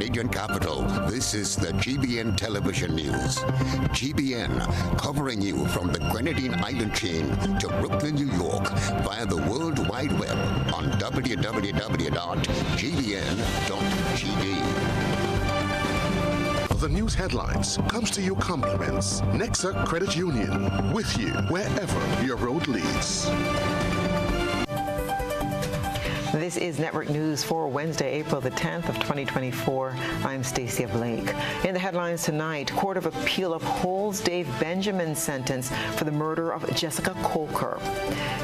Canadian capital, this is the GBN Television News. GBN, covering you from the Grenadine Island chain to Brooklyn, New York, via the World Wide Web on www.gbn.tv. The news headlines comes to you compliments. Nexa Credit Union, with you wherever your road leads. This is Network News for Wednesday, April the 10th of 2024. I'm Stasia Blake. In the headlines tonight, Court of Appeal upholds Dave Benjamin's sentence for the murder of Jessica Colker.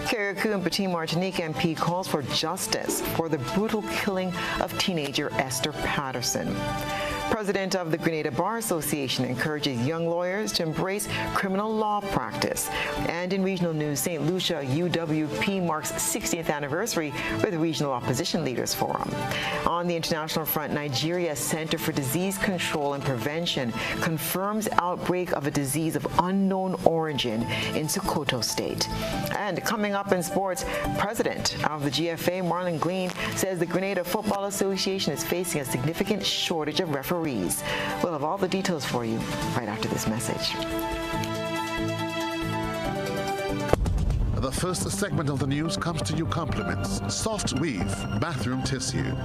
Carriacou and Petit Martinique MP calls for justice for the brutal killing of teenager Esther Patterson. President of the Grenada Bar Association encourages young lawyers to embrace criminal law practice. And in regional news, St. Lucia UWP marks 60th anniversary with Regional Opposition Leaders Forum. On the international front, Nigeria's Center for Disease Control and Prevention confirms outbreak of a disease of unknown origin in Sokoto State. And coming up in sports, President of the GFA, Marlon Glean, says the Grenada Football Association is facing a significant shortage of referees. We'll have all the details for you right after this message. The first segment of the news comes to you compliments. Soft Weave Bathroom Tissue.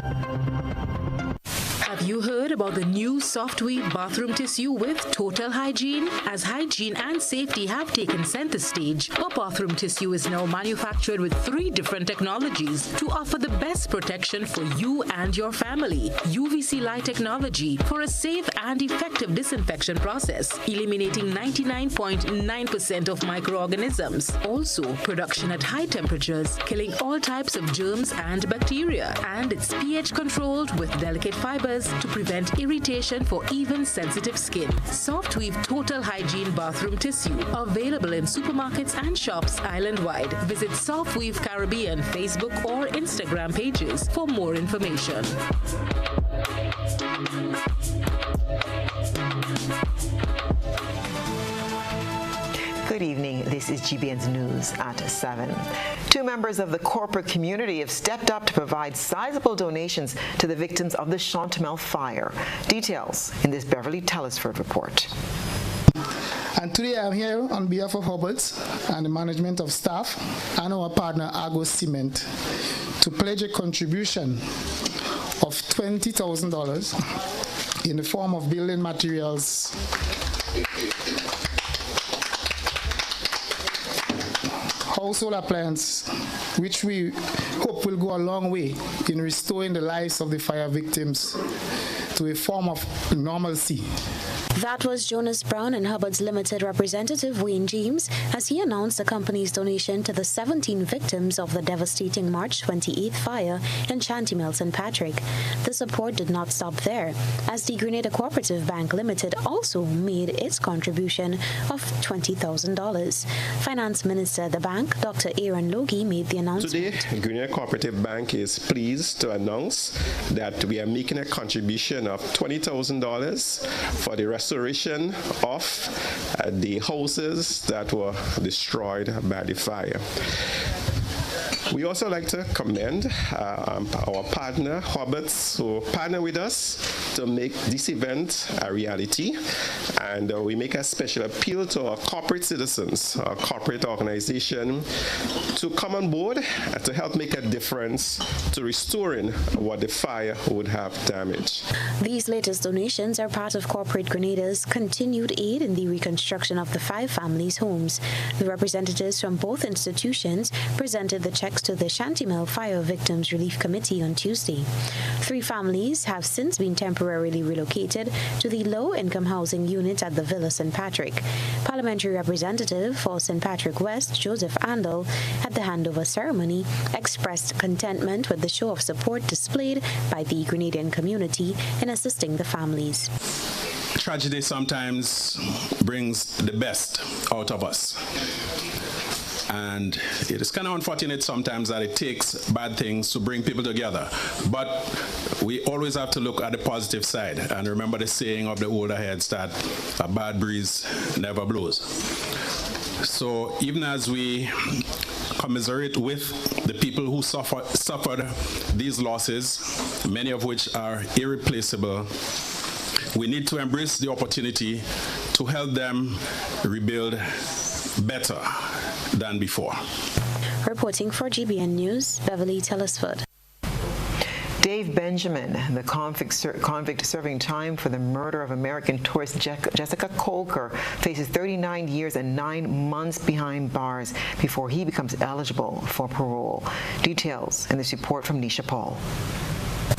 Have you heard about the new Soft Weave bathroom tissue with total hygiene? As hygiene and safety have taken center stage, our bathroom tissue is now manufactured with 3 different technologies to offer the best protection for you and your family. UVC light technology for a safe and effective disinfection process, eliminating 99.9% of microorganisms. Also, production at high temperatures, killing all types of germs and bacteria. And it's pH controlled with delicate fibers to prevent irritation for even sensitive skin. Soft Weave Total Hygiene Bathroom Tissue, available in supermarkets and shops island-wide. Visit Soft Weave Caribbean Facebook or Instagram pages for more information. Good evening. This is GBN's News at 7. 2 members of the corporate community have stepped up to provide sizable donations to the victims of the Chantemelle fire. Details in this Beverly Telesford report. And today I'm here on behalf of Hubbards and the management of staff and our partner Argo Cement to pledge a contribution of $20,000 in the form of building materials, household appliances, which we hope will go a long way in restoring the lives of the fire victims to a form of normalcy. That was Jonas Brown and Hubbard's Limited representative Wayne James as he announced the company's donation to the 17 victims of the devastating March 28th fire in Chantemelle St. Patrick. The support did not stop there, as the Grenada Cooperative Bank Limited also made its contribution of $20,000. Finance Minister at the bank, Dr. Aaron Logie, made the announcement. Today, Grenada Cooperative Bank is pleased to announce that we are making a contribution of $20,000 for the restoration of the houses that were destroyed by the fire. We also like to commend our partner, Hubbards, who partner with us to make this event a reality. And we make a special appeal to our corporate citizens, our corporate organization, to come on board to help make a difference to restoring what the fire would have damaged. These latest donations are part of Corporate Grenada's continued aid in the reconstruction of the 5 families' homes. The representatives from both institutions presented the checks to the Chantemelle Fire Victims Relief Committee on Tuesday. 3 families have since been temporarily relocated to the low-income housing unit at the Villa St. Patrick. Parliamentary representative for St. Patrick West, Joseph Andel, at the handover ceremony, expressed contentment with the show of support displayed by the Grenadian community in assisting the families. Tragedy sometimes brings the best out of us. And it is kind of unfortunate sometimes that it takes bad things to bring people together. But we always have to look at the positive side and remember the saying of the older heads that a bad breeze never blows. So even as we commiserate with the people who suffered these losses, many of which are irreplaceable. We need to embrace the opportunity to help them rebuild better than before. Reporting for GBN News, Beverly Telesford. Dave Benjamin, the convict serving time for the murder of American tourist Jessica Colker, faces 39 years and 9 months behind bars before he becomes eligible for parole. Details in this report from Nisha Paul.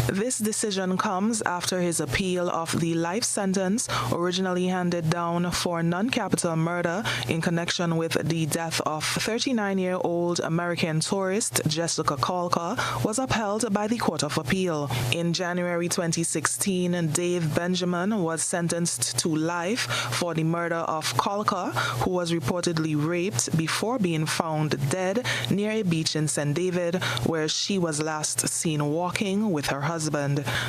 This decision comes after his appeal of the life sentence originally handed down for non-capital murder in connection with the death of 39-year-old American tourist Jessica Colker was upheld by the Court of Appeal. In January 2016, Dave Benjamin was sentenced to life for the murder of Colker, who was reportedly raped before being found dead near a beach in St. David, where she was last seen walking with her husband.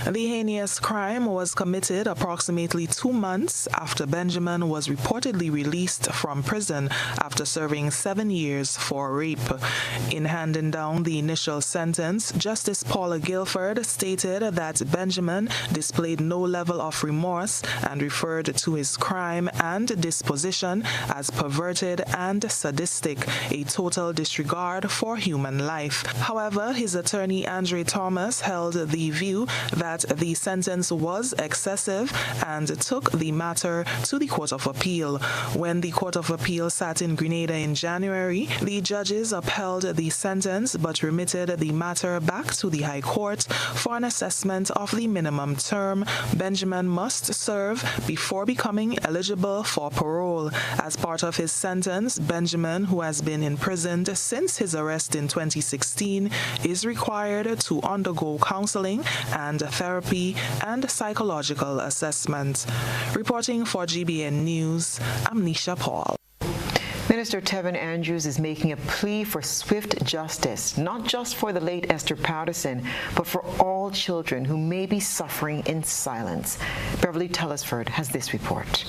The heinous crime was committed approximately 2 months after Benjamin was reportedly released from prison after serving 7 years for rape. In handing down the initial sentence, Justice Paula Guilford stated that Benjamin displayed no level of remorse and referred to his crime and disposition as perverted and sadistic, a total disregard for human life. However, his attorney Andre Thomas held the view that the sentence was excessive and took the matter to the Court of Appeal. When the Court of Appeal sat in Grenada in January, the judges upheld the sentence but remitted the matter back to the High Court for an assessment of the minimum term Benjamin must serve before becoming eligible for parole. As part of his sentence, Benjamin, who has been imprisoned since his arrest in 2016, is required to undergo counseling and therapy and psychological assessment. Reporting for GBN News, I'm Nisha Paul. Minister Tevin Andrews is making a plea for swift justice, not just for the late Esther Patterson, but for all children who may be suffering in silence. Beverly Telesford has this report.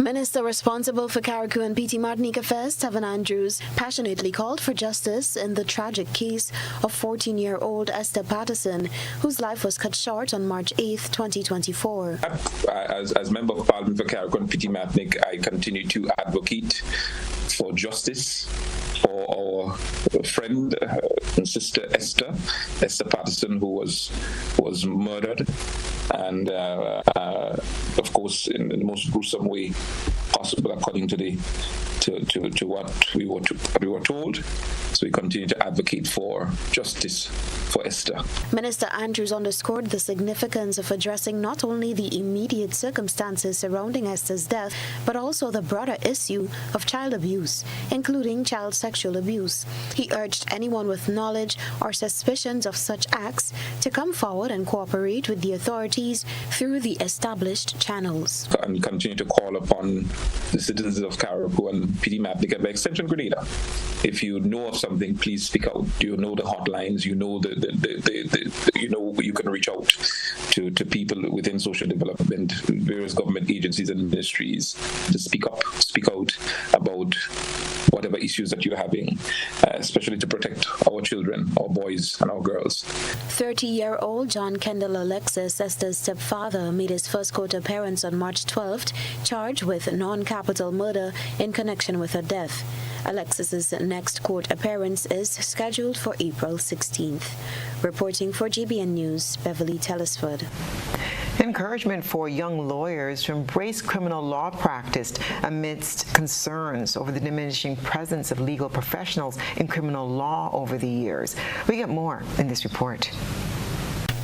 Minister responsible for Carriacou and PT Martinique Affairs, Tevin Andrews, passionately called for justice in the tragic case of 14-year-old Esther Patterson, whose life was cut short on March 8, 2024. As Member of Parliament for Carriacou and PT Martinique, I continue to advocate for justice for our friend and sister Esther Patterson, who was murdered, and of course in the most gruesome way possible, according to what we were told. So we continue to advocate for justice for Esther. Minister Andrews underscored the significance of addressing not only the immediate circumstances surrounding Esther's death, but also the broader issue of child abuse, including child sexual abuse. He urged anyone with knowledge or suspicions of such acts to come forward and cooperate with the authorities through the established channels. And continue to call upon the citizens of Carriacou and PD Martinique, by extension Grenada. If you know of something, please speak out. You know the hotlines. You know you can reach out to people within social development, various government agencies and ministries to speak out about whatever issues that you're having, especially to protect our children, our boys and our girls. 30-year-old John Kendall Alexis, Esther's stepfather, made his first court appearance on March 12th, charged with non-capital murder in connection with her death. Alexis's next court appearance is scheduled for April 16th. Reporting for GBN News, Beverly Telesford. Encouragement for young lawyers to embrace criminal law practice amidst concerns over the diminishing presence of legal professionals in criminal law over the years. We get more in this report.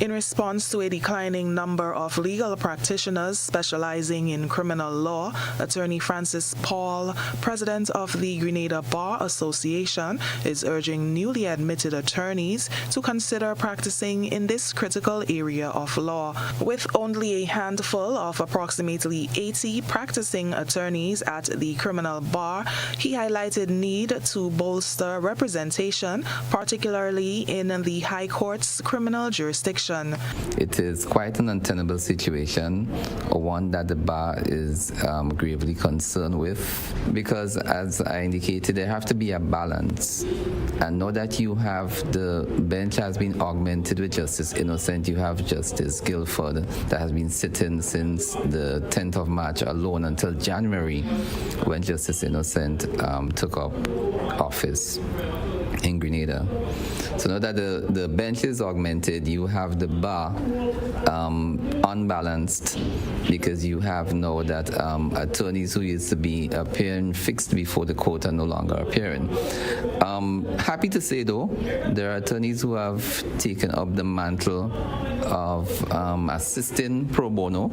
In response to a declining number of legal practitioners specializing in criminal law, Attorney Francis Paul, president of the Grenada Bar Association, is urging newly admitted attorneys to consider practicing in this critical area of law. With only a handful of approximately 80 practicing attorneys at the criminal bar, he highlighted need to bolster representation, particularly in the High Court's criminal jurisdiction conviction. It is quite an untenable situation, one that the bar is gravely concerned with, because as I indicated, there have to be a balance. And now that you have the bench has been augmented with Justice Innocent, you have Justice Guilford that has been sitting since the 10th of March alone until January, when Justice Innocent took up office in Grenada. So now that the bench is augmented, you have the bar unbalanced, because you have now that attorneys who used to be appearing fixed before the court are no longer appearing. Happy to say, though, there are attorneys who have taken up the mantle of assisting pro bono.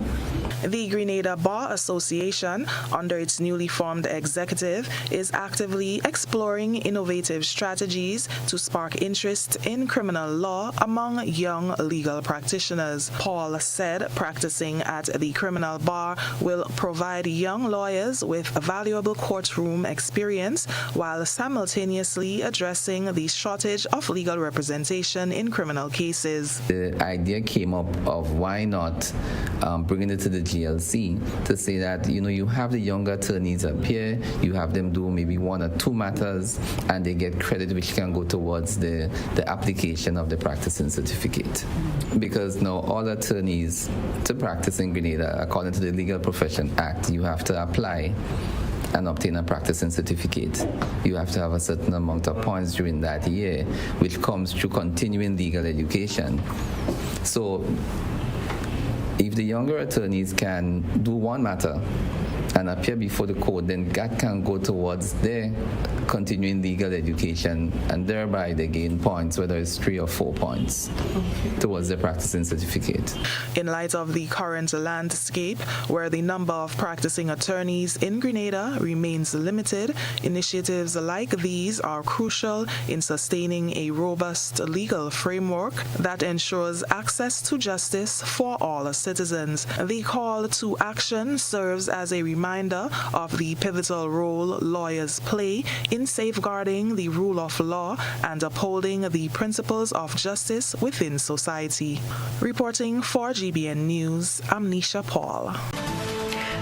The Grenada Bar Association, under its newly formed executive, is actively exploring innovative strategies to spark interest in criminal law among young legal practitioners. Paul said practicing at the criminal bar will provide young lawyers with valuable courtroom experience while simultaneously addressing the shortage of legal representation in criminal cases. The idea came up of why not bringing it to the GLC to say that, you have the younger attorneys up here, you have them do maybe one or two matters, and they get credit which can go towards the application of the practicing certificate. Because now all attorneys to practice in Grenada, according to the Legal Profession Act, you have to apply and obtain a practicing certificate. You have to have a certain amount of points during that year, which comes through continuing legal education. So if the younger attorneys can do one matter and appear before the court, then that can go towards their continuing legal education, and thereby they gain points, whether it's 3 or 4 points, towards their practicing certificate. In light of the current landscape, where the number of practicing attorneys in Grenada remains limited, initiatives like these are crucial in sustaining a robust legal framework that ensures access to justice for all citizens. The call to action serves as a reminder of the pivotal role lawyers play in safeguarding the rule of law and upholding the principles of justice within society. Reporting for GBN News, I'm Nisha Paul.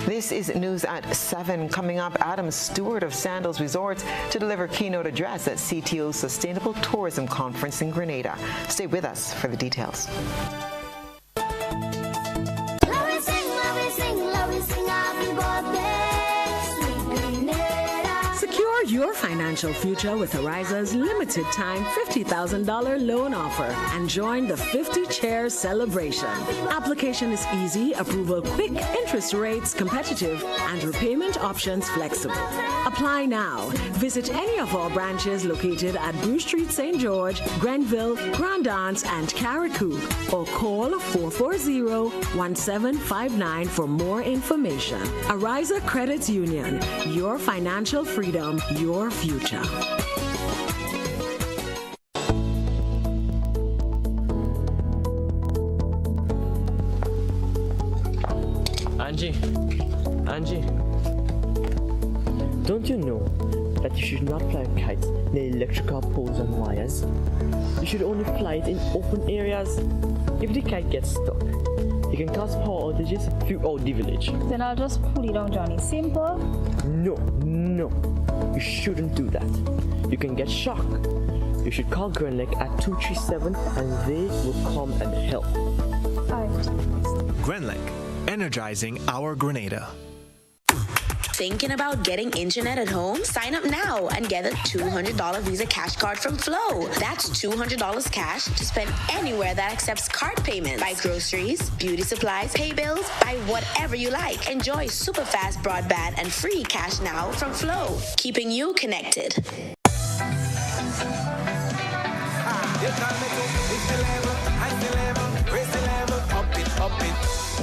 This is news at 7. Coming up, Adam Stewart of Sandals Resorts to deliver keynote address at CTO's Sustainable Tourism Conference in Grenada. Stay with us for the details. Secure your financial future with Ariza's limited time $50,000 loan offer and join the 50 Chairs celebration. Application is easy, approval quick, interest rates competitive, and repayment options flexible. Apply now. Visit any of our branches located at Bruce Street, St. George, Grenville, Grand Anse, and Carriacou, or call 440-1759 for more information. Ariza Credit Union, your financial freedom, your future. Angie, don't you know that you should not fly kites near electrical poles and wires? You should only fly it in open areas. If the kite gets stuck, it can cause power outages throughout the village. Then I'll just pull it down, Johnny. Simple. No. You shouldn't do that. You can get shocked. You should call Grenlec at 237 and they will come and help. Grenlec, energizing our Grenada. Thinking about getting internet at home? Sign up now and get a $200 Visa cash card from Flow. That's $200 cash to spend anywhere that accepts card payments. Buy groceries, beauty supplies, pay bills, buy whatever you like. Enjoy super fast broadband and free cash now from Flow, keeping you connected.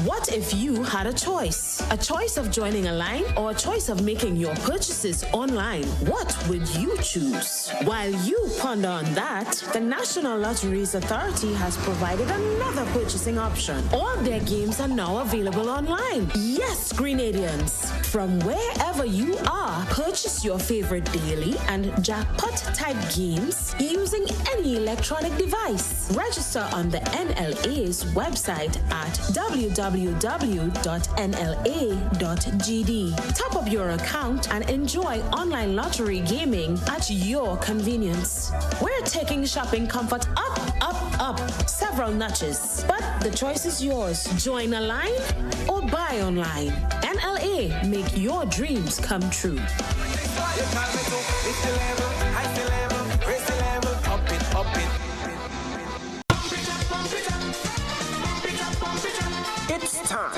What if you had a choice? A choice of joining a line or a choice of making your purchases online? What would you choose? While you ponder on that, the National Lotteries Authority has provided another purchasing option. All their games are now available online. Yes, Grenadians. From wherever you are, purchase your favorite daily and jackpot-type games using any electronic device. Register on the NLA's website at www.nla.gd. Top up your account and enjoy online lottery gaming at your convenience. We're taking shopping comfort up, up, up several notches. But the choice is yours. Join a line or buy online. NLA, make your dreams come true. It's time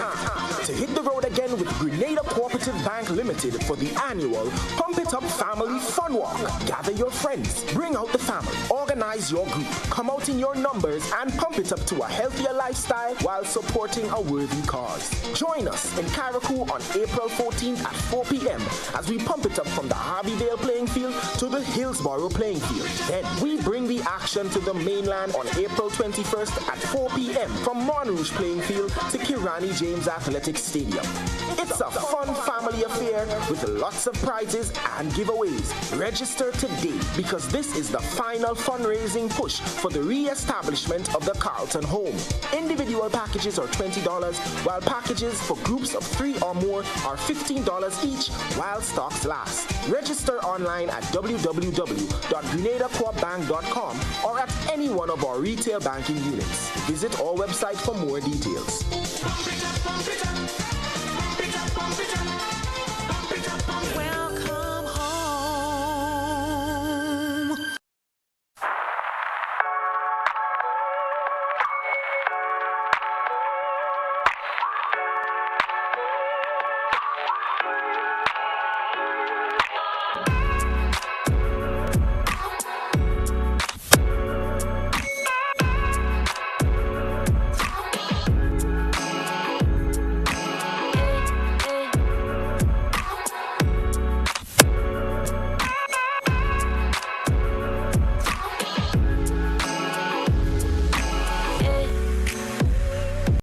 to hit the road again with Grenada Cooperative Bank Limited for the annual Pump It Up Family Fun Walk. Gather your friends, bring out the family, organize your group, come out in your numbers and pump it up to a healthier lifestyle while supporting a worthy cause. Join us in Carriacou on April 14th at 4 p.m. as we pump it up from the Harveyvale playing field to the Hillsborough playing field. Then we bring the action to the mainland on April 21st at 4 p.m. from Monrouge playing field to Kirani James Athletics Stadium. It's a fun family affair with lots of prizes and giveaways. Register today because this is the final fundraising push for the re-establishment of the Carlton Home. Individual packages are $20, while packages for groups of 3 or more are $15 each while stocks last. Register online at www.grenadacoopbank.com or at any one of our retail banking units. Visit our website for more details. Welcome home.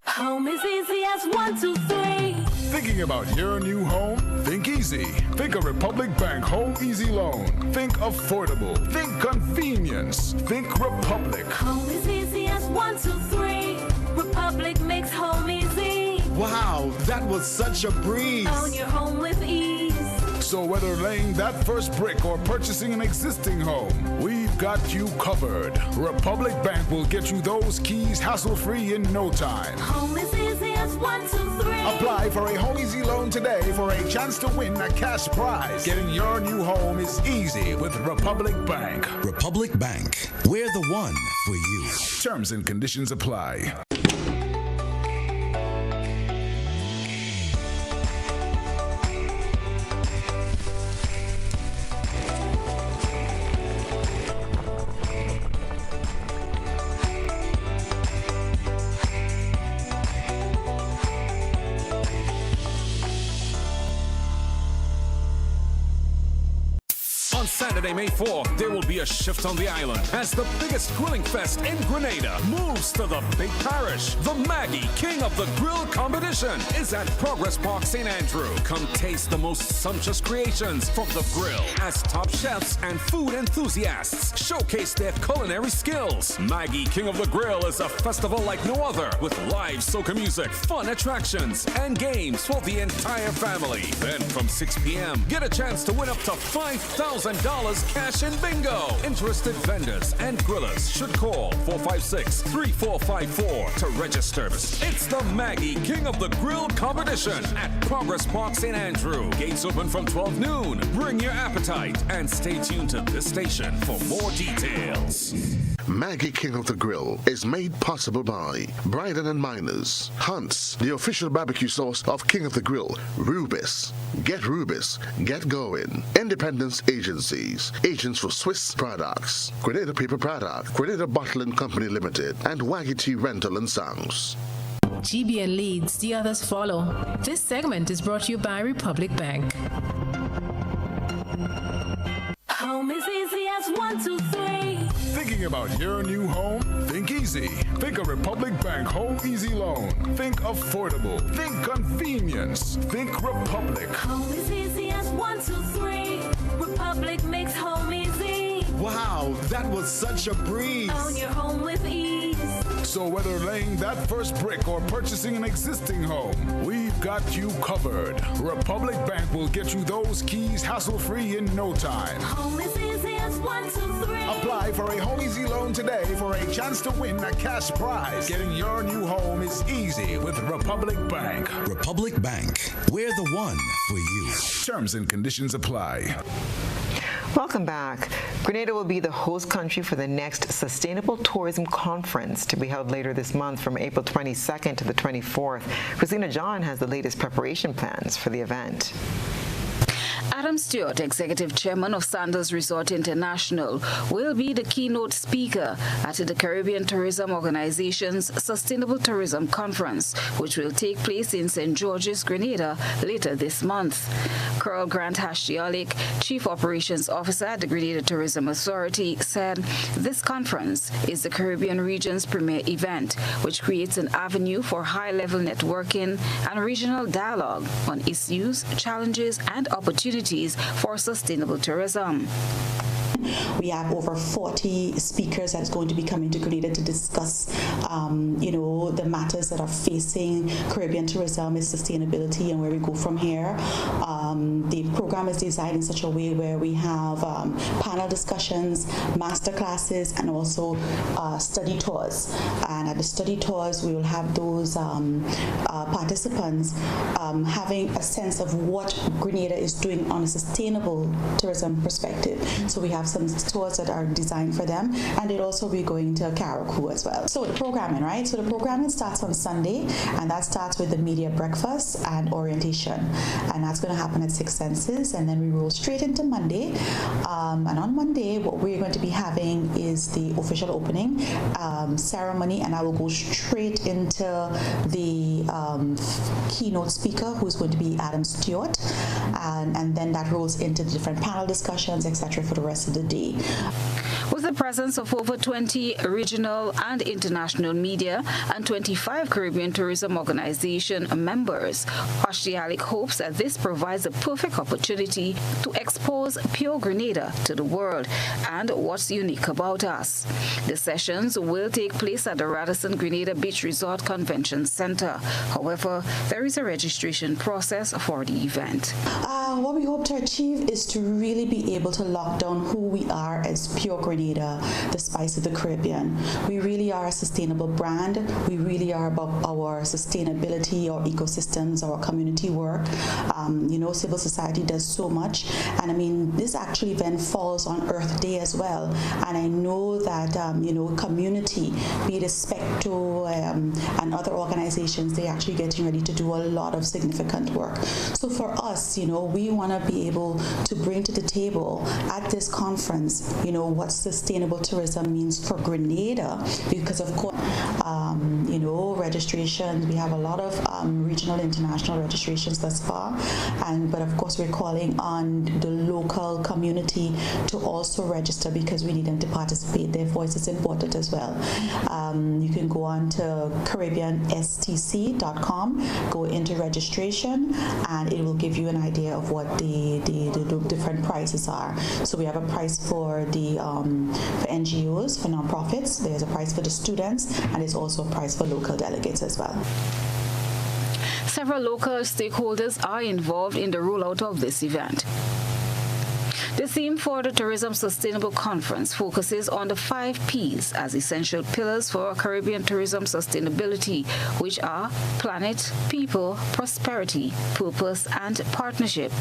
Home is easy as 1, 2, 3. Thinking about your new home? Think easy. Think of Republic Bank Home Easy Loan. Think affordable. Think convenience. Think Republic. Home is easy as 1, 2, 3. Republic makes home easy. Wow, that was such a breeze. Own your home with ease. So whether laying that first brick or purchasing an existing home, we've got you covered. Republic Bank will get you those keys hassle-free in no time. Home is easy as 1, 2, 3. Apply for a Home Easy Loan today for a chance to win a cash prize. Getting your new home is easy with Republic Bank. Republic Bank, we're the one for you. Terms and conditions apply. On Saturday, May 4th, there will be a shift on the island as the biggest grilling fest in Grenada moves to the big parish. The Maggie King of the Grill competition is at Progress Park, St. Andrew. Come taste the most sumptuous creations from the grill as top chefs and food enthusiasts showcase their culinary skills. Maggie King of the Grill is a festival like no other with live soca music, fun attractions, and games for the entire family. Then from 6 p.m., get a chance to win up to $5,000 cash in bingo. Interested vendors and grillers should call 456-3454 to register. It's the Maggie King of the Grill competition at Progress Park, St. Andrew. Gates open from 12 noon. Bring your appetite and stay tuned to this station for more details. Maggie King of the Grill is made possible by Bryden and Miners, Hunt's, the official barbecue sauce of King of the Grill, Rubis. Get Rubis, get going. Independence Agencies, agents for Swiss products, Grenada Paper Product, Grenada Bottling Company Limited, and Waggy Tea Rental and Sounds. GBN leads, the others follow. This segment is brought to you by Republic Bank. Home is easy as 1, 2, 3. Thinking about your new home? Think easy. Think a Republic Bank Home Easy Loan. Think affordable. Think convenience. Think Republic. Home is easy as 1, 2, 3. Republic makes home easy. Wow, that was such a breeze. Own your home with ease. So whether laying that first brick or purchasing an existing home, we've got you covered. Republic Bank will get you those keys hassle-free in no time. Home is easy as 1, 2, 3. Apply for a Home Easy Loan today for a chance to win a cash prize. Getting your new home is easy with Republic Bank. Republic Bank, we're the one for you. Terms and conditions apply. Welcome back. Grenada will be the host country for the next Sustainable Tourism Conference to be held later this month from April 22nd to the 24th. Christina John has the latest preparation plans for the event. Adam Stewart, Executive Chairman of Sandals Resort International, will be the keynote speaker at the Caribbean Tourism Organization's Sustainable Tourism Conference, which will take place in St. George's, Grenada, later this month. Colonel Grant Hashtialik, Chief Operations Officer at the Grenada Tourism Authority, said this conference is the Caribbean region's premier event, which creates an avenue for high-level networking and regional dialogue on issues, challenges, and opportunities for sustainable tourism. We have over 40 speakers that's going to be coming to Grenada to discuss, the matters that are facing Caribbean tourism, its sustainability, and where we go from here. The program is designed in such a way where we have panel discussions, master classes, and also study tours. And at the study tours, we will have those participants having a sense of what Grenada is doing on a sustainable tourism perspective. So we have some tours that are designed for them, and they'll also be going to Carriacou as well. So the programming, right? So the programming starts on Sunday, and that starts with the media breakfast and orientation, and that's going to happen at Six Senses, and then we roll straight into Monday. And on Monday, what we're going to be having is the official opening ceremony, and I will go straight into the keynote speaker, who's going to be Adam Stewart, and then that rolls into the different panel discussions, etc., for the rest of the day. With the presence of over 20 regional and international media and 25 Caribbean Tourism Organization members, Hashtialik hopes that this provides a perfect opportunity to expose pure Grenada to the world and what's unique about us. The sessions will take place at the Radisson Grenada Beach Resort Convention Center. However, there is a registration process for the event. What we hope to achieve is to really be able to lock down who we are as pure Grenada, the spice of the Caribbean. We really are a sustainable brand. We really are about our sustainability, our ecosystems, our community work. Civil society does so much. And I mean, this actually event falls on Earth Day as well. And I know that, community, be it SPECTO and other organizations, they're actually getting ready to do a lot of significant work. So for us, we want to be able to bring to the table at this conference, what sustainable tourism means for Grenada, because of course, registration, we have a lot of regional, international registrations thus far, but of course we're calling on the local community to also register because we need them to participate. Their voice is important as well. You can go on to CaribbeanSTC.com, go into registration, and it will give you an idea of what the different prices are. So we have a price for the for NGOs, for nonprofits. There's a price for the students, and there's also a price for local delegates as well. Several local stakeholders are involved in the rollout of this event. The theme for the Tourism Sustainable Conference focuses on the 5 Ps as essential pillars for Caribbean tourism sustainability, which are planet, people, prosperity, purpose, and partnership.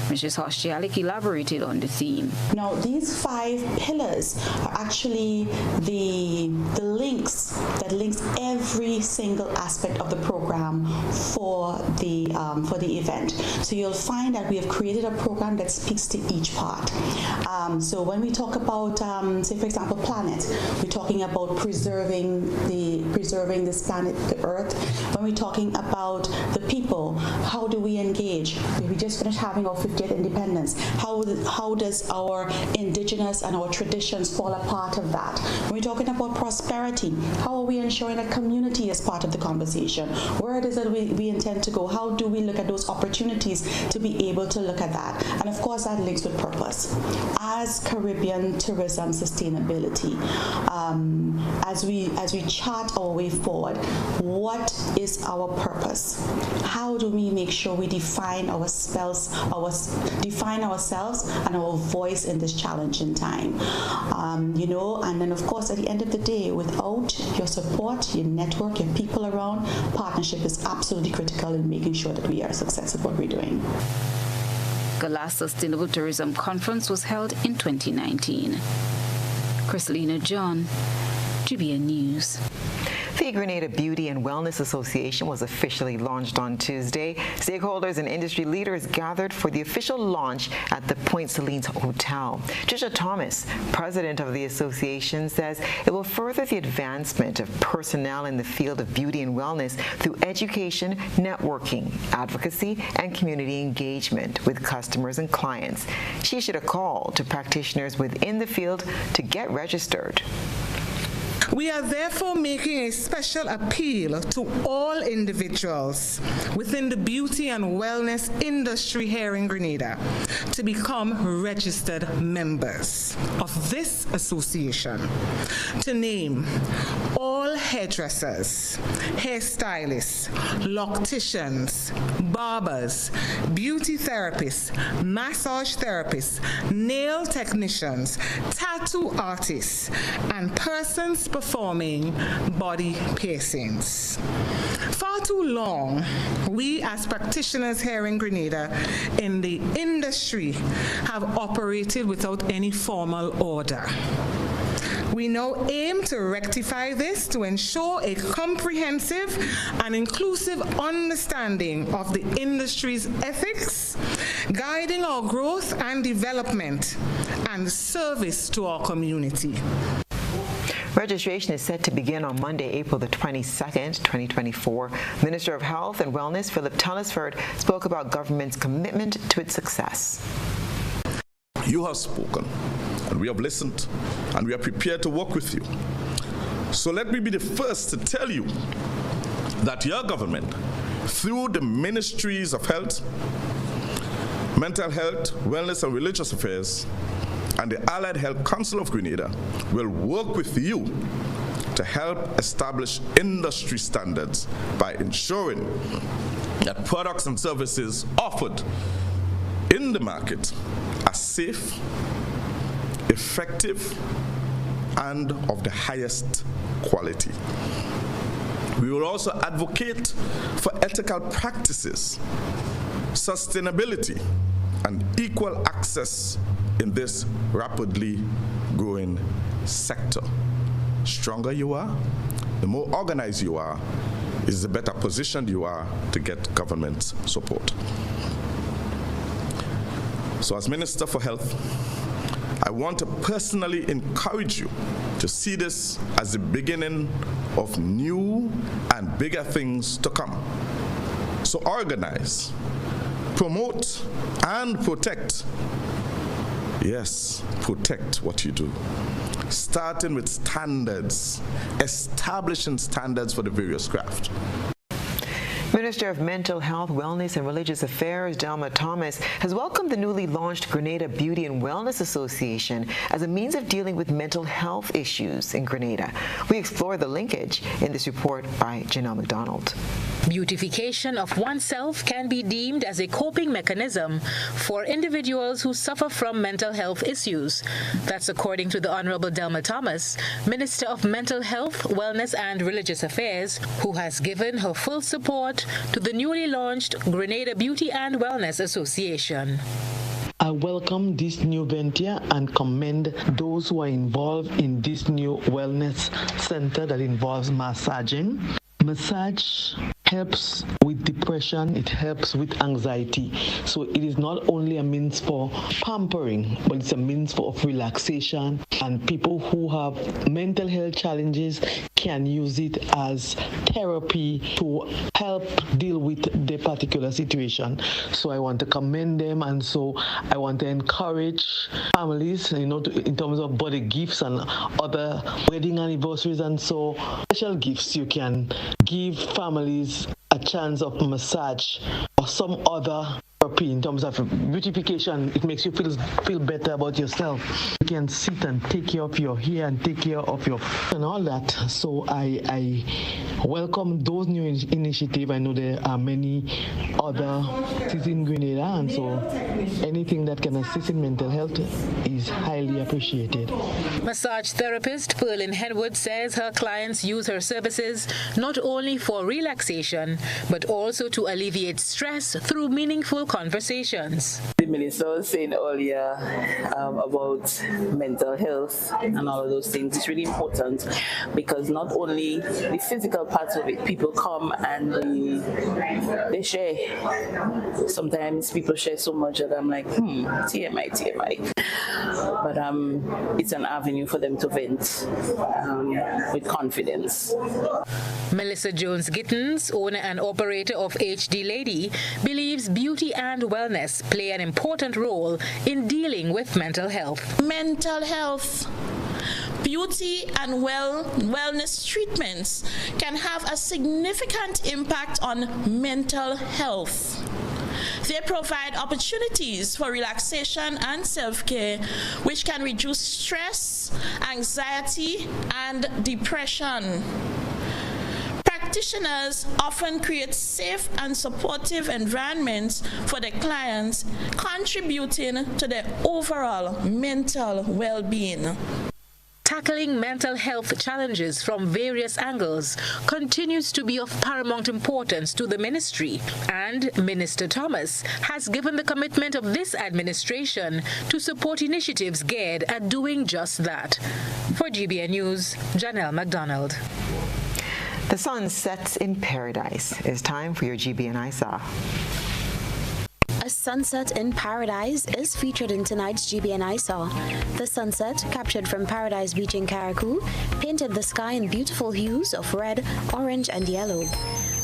Mrs. Hashtialik elaborated on the theme. Now, these 5 pillars are actually the links that links every single aspect of the program for the event. So you'll find that we have created a program that speaks to each part. part. So when we talk about, say for example, planet, we're talking about preserving this planet, the Earth. When we're talking about the people, how do we engage? We just finished having our 50th independence. How does our indigenous and our traditions fall a part of that? When we're talking about prosperity, how are we ensuring that community is part of the conversation? Where it is that we intend to go? How do we look at those opportunities to be able to look at that? And of course, that links with purpose. As Caribbean tourism sustainability, as we chart our way forward, what is our purpose? How do we make sure we define ourselves and our voice in this challenging time? And then of course, at the end of the day, without your support, your network, your people around, partnership is absolutely critical in making sure that we are successful at what we're doing. The last Sustainable Tourism Conference was held in 2019. Christelina John, GBN News. The Grenada Beauty and Wellness Association was officially launched on Tuesday. Stakeholders and industry leaders gathered for the official launch at the Point Salines Hotel. Trisha Thomas, president of the association, says it will further the advancement of personnel in the field of beauty and wellness through education, networking, advocacy, and community engagement with customers and clients. She issued a call to practitioners within the field to get registered. We are therefore making a special appeal to all individuals within the beauty and wellness industry here in Grenada to become registered members of this association. To name all hairdressers, hairstylists, locticians, barbers, beauty therapists, massage therapists, nail technicians, tattoo artists, and persons performing body piercings. Far too long, we as practitioners here in Grenada in the industry have operated without any formal order. We now aim to rectify this to ensure a comprehensive and inclusive understanding of the industry's ethics, guiding our growth and development and service to our community. Registration is set to begin on Monday, April the 22nd, 2024. Minister of Health and Wellness, Philip Telesford, spoke about government's commitment to its success. You have spoken, and we have listened, and we are prepared to work with you. So let me be the first to tell you that your government, through the Ministries of Health, Mental Health, Wellness and Religious Affairs, and the Allied Health Council of Grenada will work with you to help establish industry standards by ensuring that products and services offered in the market are safe, effective, and of the highest quality. We will also advocate for ethical practices, sustainability, and equal access in this rapidly growing sector. Stronger you are, the more organized you are, is the better positioned you are to get government support. So as Minister for Health, I want to personally encourage you to see this as the beginning of new and bigger things to come. So organize, promote, and protect. Yes, protect what you do. Starting with standards, establishing standards for the various craft. Minister of Mental Health, Wellness and Religious Affairs, Delma Thomas, has welcomed the newly launched Grenada Beauty and Wellness Association as a means of dealing with mental health issues in Grenada. We explore the linkage in this report by Janelle McDonald. Beautification of oneself can be deemed as a coping mechanism for individuals who suffer from mental health issues. That's according to the Honorable Delma Thomas, Minister of Mental Health, Wellness and Religious Affairs, who has given her full support to the newly launched Grenada Beauty and Wellness Association. I welcome this new venture and commend those who are involved in this new wellness center that involves massaging. Massage helps with depression, it helps with anxiety. So it is not only a means for pampering, but it's a means of relaxation. And people who have mental health challenges can use it as therapy to help deal with their particular situation. So I want to commend them, and so I want to encourage families, in terms of body gifts and other wedding anniversaries, and so special gifts you can give families a chance of massage or some other therapy in terms of beautification. It makes you feel better about yourself. You can sit and take care of your hair and take care of your and all that. So I welcome those new initiatives. I know there are many other cities in Grenada, and so anything that can assist in mental health is highly appreciated. Massage therapist Pearlin Henwood says her clients use her services not only for relaxation, but also to alleviate stress through meaningful conversations. The minister was saying earlier about mental health and all of those things. It's really important because not only the physical parts of it, people come and they share. Sometimes people share so much that I'm like, TMI. But it's an avenue for them to vent with confidence. Melissa Jones-Gittens, owner and operator of HD Lady, believes beauty and wellness play an important role in dealing with mental health. Mental health, beauty and wellness treatments can have a significant impact on mental health. They provide opportunities for relaxation and self-care, which can reduce stress, anxiety, and depression. Practitioners often create safe and supportive environments for their clients, contributing to their overall mental well-being. Tackling mental health challenges from various angles continues to be of paramount importance to the ministry, and Minister Thomas has given the commitment of this administration to support initiatives geared at doing just that. For GBN News, Janelle McDonald. The sun sets in paradise. It's time for your GBN I Saw. A sunset in paradise is featured in tonight's GBN I Saw. The sunset, captured from Paradise Beach in Carriacou, painted the sky in beautiful hues of red, orange, and yellow.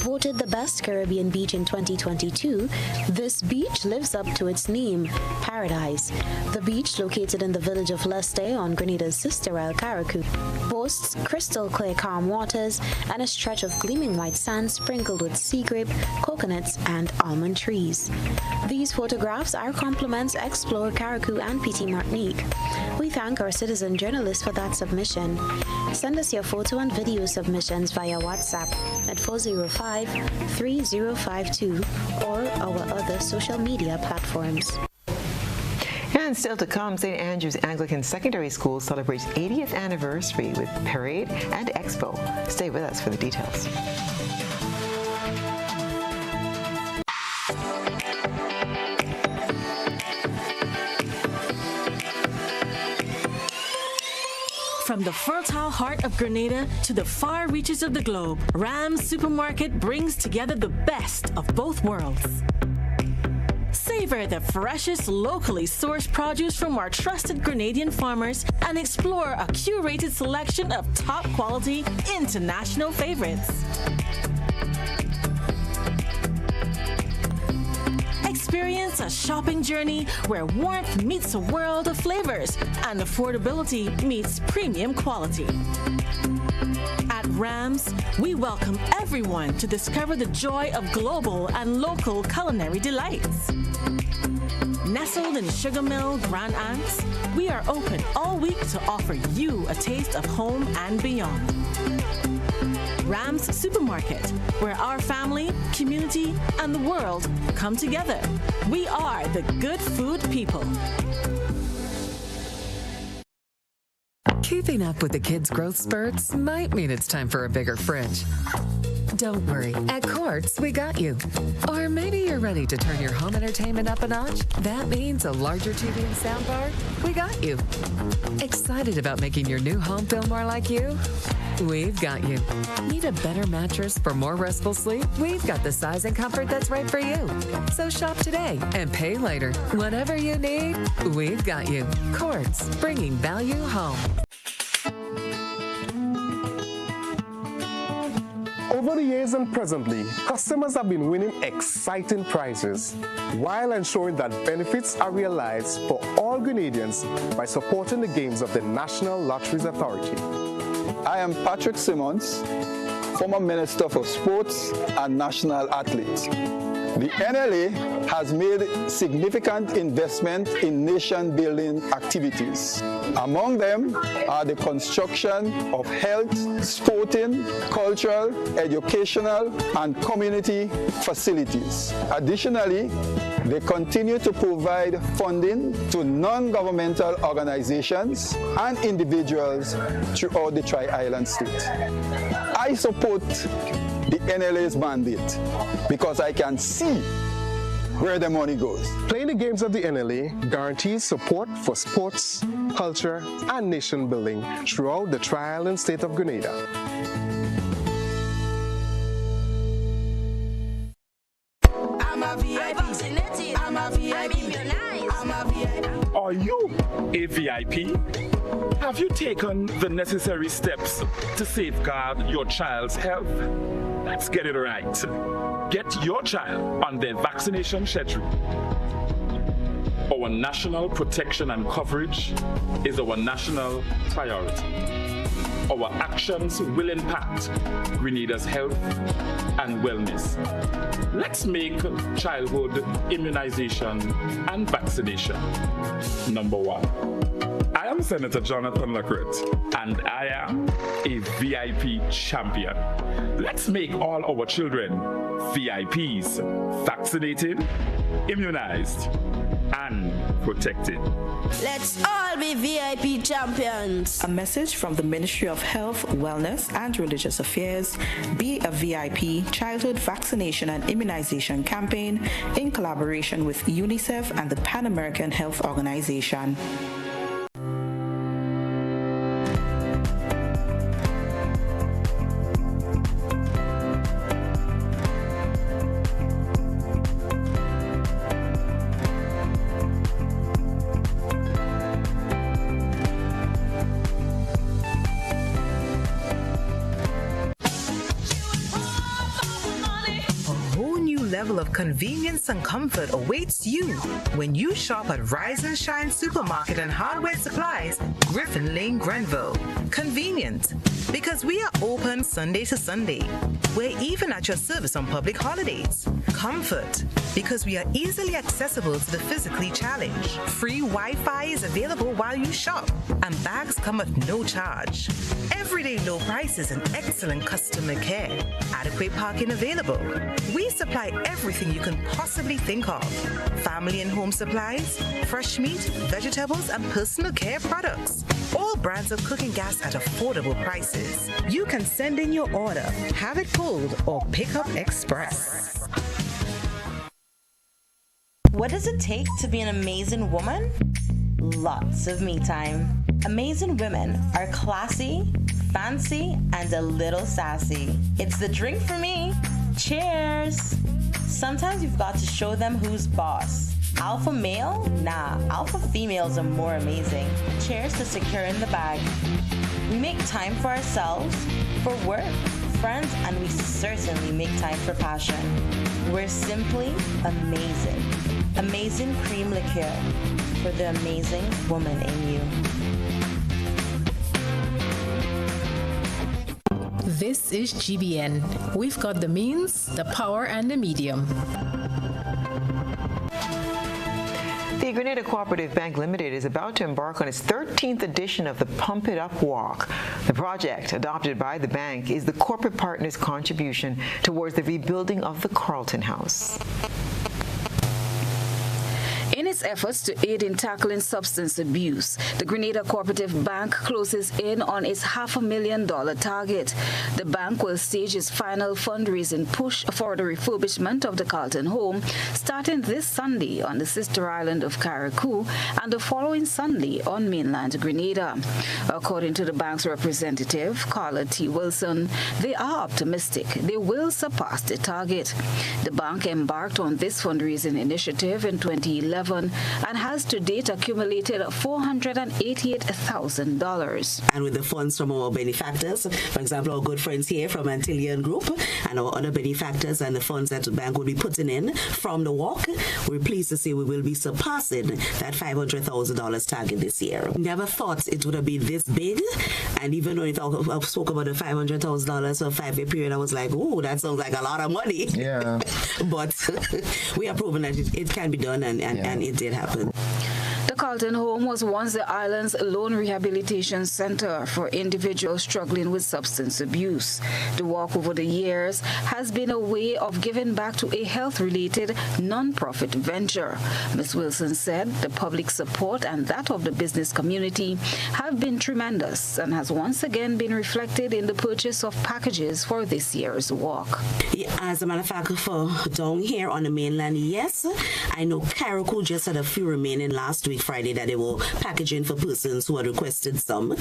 Voted the best Caribbean beach in 2022, this beach lives up to its name, Paradise. The beach, located in the village of Leste on Grenada's sister isle Carriacou, boasts crystal clear calm waters and a stretch of gleaming white sand sprinkled with sea grape, coconuts, and almond trees. These photographs are compliments Explore Carriacou and PT Martinique. We thank our citizen journalists for that submission. Send us your photo and video submissions via WhatsApp at 405-3052 or our other social media platforms. And still to come, St. Andrew's Anglican Secondary School celebrates 80th anniversary with parade and expo. Stay with us for the details. From the fertile heart of Grenada to the far reaches of the globe, Ram's Supermarket brings together the best of both worlds. Savor the freshest, locally sourced produce from our trusted Grenadian farmers and explore a curated selection of top-quality, international favorites. Experience a shopping journey where warmth meets a world of flavors and affordability meets premium quality. At Rams, we welcome everyone to discover the joy of global and local culinary delights. Nestled in Sugar Mill, Grand Anse, we are open all week to offer you a taste of home and beyond. Rams Supermarket, where our family, community, and the world come together. We are the good food people. Keeping up with the kids' growth spurts might mean it's time for a bigger fridge. Don't worry, at Quartz, we got you. Or maybe you're ready to turn your home entertainment up a notch. That means a larger TV and soundbar. We got you. Excited about making your new home feel more like you? We've got you. Need a better mattress for more restful sleep? We've got the size and comfort that's right for you. So shop today and pay later. Whatever you need, we've got you. Quartz, bringing value home. Over the years and presently, customers have been winning exciting prizes while ensuring that benefits are realized for all Grenadians by supporting the games of the National Lotteries Authority. I am Patrick Simmons, former Minister for Sports and National Athlete. The NLA has made significant investment in nation-building activities. Among them are the construction of health, sporting, cultural, educational, and community facilities. Additionally, they continue to provide funding to non-governmental organizations and individuals throughout the Tri-Island state. I support the NLA's mandate because I can see where the money goes. Playing the games of the NLA guarantees support for sports, culture, and nation building throughout the Tri-Island state of Grenada. Are you a VIP? Have you taken the necessary steps to safeguard your child's health? Let's get it right. Get your child on their vaccination schedule. Our national protection and coverage is our national priority. Our actions will impact Grenada's health and wellness. Let's make childhood immunization and vaccination number one. I am Senator Jonathan Lacrette, and I am a VIP champion. Let's make all our children VIPs, vaccinated, immunized, and protected. Let's all be VIP champions. A message from the Ministry of Health, Wellness and Religious Affairs, Be a VIP Childhood Vaccination and Immunization Campaign in collaboration with UNICEF and the Pan American Health Organization. Level of convenience and comfort awaits you when you shop at Rise and Shine Supermarket and Hardware Supplies, Griffin Lane, Grenville. Convenient, because we are open Sunday to Sunday. We're even at your service on public holidays. Comfort, because we are easily accessible to the physically challenged. Free Wi-Fi is available while you shop, and bags come at no charge. Everyday low prices and excellent customer care. Adequate parking available. We supply everything you can possibly think of. Family and home supplies, fresh meat, vegetables, and personal care products. All brands of cooking gas at affordable prices. You can send in your order, have it pulled, or pick up express. What does it take to be an amazing woman? Lots of me time. Amazing women are classy, fancy, and a little sassy. It's the drink for me. Cheers! Sometimes you've got to show them who's boss. Alpha male? Nah, alpha females are more amazing. Cheers to securing the bag. We make time for ourselves, for work, friends, and we certainly make time for passion. We're simply amazing. Amazing cream liqueur for the amazing woman in you. This is GBN. We've got the means, the power, and the medium. The Grenada Cooperative Bank Limited is about to embark on its 13th edition of the Pump It Up Walk. The project, adopted by the bank, is the corporate partner's contribution towards the rebuilding of the Carlton House. In its its efforts to aid in tackling substance abuse, the Grenada Cooperative Bank closes in on its $500,000 target. The bank will stage its final fundraising push for the refurbishment of the Carlton home, starting this Sunday on the sister island of Carriacou and the following Sunday on mainland Grenada. According to the bank's representative, Carla T. Wilson, they are optimistic they will surpass the target. The bank embarked on this fundraising initiative in 2011 and has to date accumulated $488,000. And with the funds from our benefactors, for example, our good friends here from Antillean Group and our other benefactors and the funds that the bank will be putting in from the walk, we're pleased to say we will be surpassing that $500,000 target this year. Never thought it would have been this big, and even when I spoke about the $500,000 for a 5-year period, I was like, oh, that sounds like a lot of money. Yeah. But we are proving that it can be done, and it did happen. The Carlton home was once the island's lone rehabilitation center for individuals struggling with substance abuse. The walk over the years has been a way of giving back to a health-related non-profit venture. Ms. Wilson said the public support and that of the business community have been tremendous and has once again been reflected in the purchase of packages for this year's walk. As a matter of fact, for down here on the mainland, yes, I know Carriacou just had a few remaining last week, Friday, that they were packaging for persons who had requested some.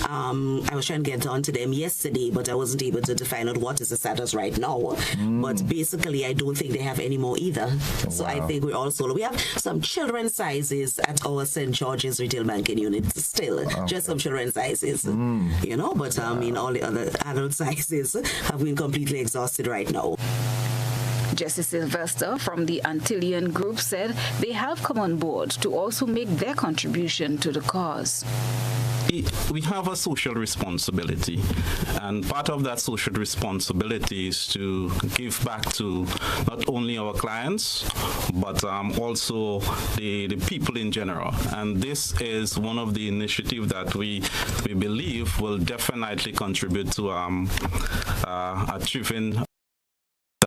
I was trying to get on to them yesterday, but I wasn't able to find out what is the status right now. But basically, I don't think they have any more either. So I think we're all sold. We have some children's sizes at our St. George's Retail Banking Unit still, just some children's sizes, you know, but I mean, all the other adult sizes have been completely exhausted right now. Jesse Sylvester from the Antillean Group said they have come on board to also make their contribution to the cause. We have a social responsibility, and part of that social responsibility is to give back to not only our clients, but also the people in general. And this is one of the initiatives that we believe will definitely contribute to achieving